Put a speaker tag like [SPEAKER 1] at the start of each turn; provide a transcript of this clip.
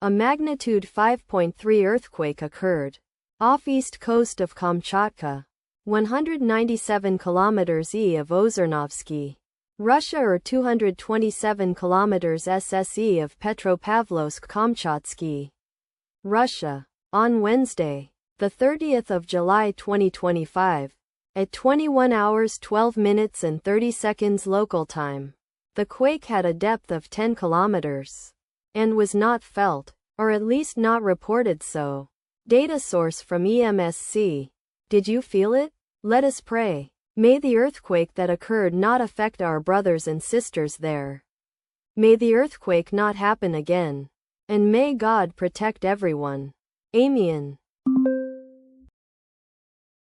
[SPEAKER 1] A magnitude 5.3 earthquake occurred off east coast of Kamchatka, 197 kilometers east of Ozernovsky, Russia, or 227 kilometers SSE of Petropavlovsk-Kamchatsky, Russia, on Wednesday, the 30th of July 2025, at 21 hours 12 minutes and 30 seconds local time. The quake had a depth of 10 kilometers and was not felt, or at least not reported so. Data source from EMSC. Did you feel it? Let us pray. May the earthquake that occurred not affect our brothers and sisters there. May the earthquake not happen again. And may God protect everyone. Amen.